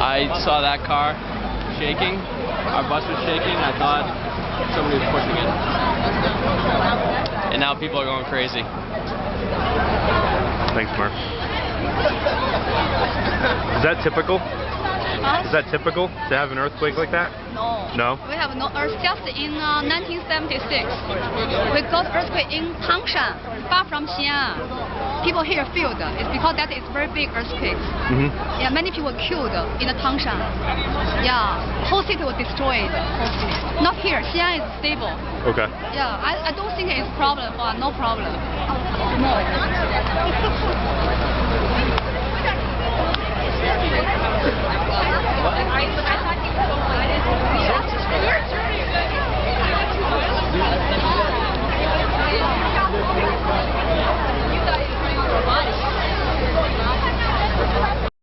I saw that car shaking. Our bus was shaking. I thought somebody was pushing it. And now people are going crazy. Thanks, Mark. Is that typical? Is that typical to have an earthquake like that? No. No? We have no earth. Just in 1976, we got earthquake in Tangshan, far from Xian. People here feel it. It's because that is very big earthquake. Yeah, many people killed in the Tangshan. Yeah, whole city was destroyed. Whole city. Not here. Xian is stable. Okay. Yeah, I don't think it's problem for no problem. No.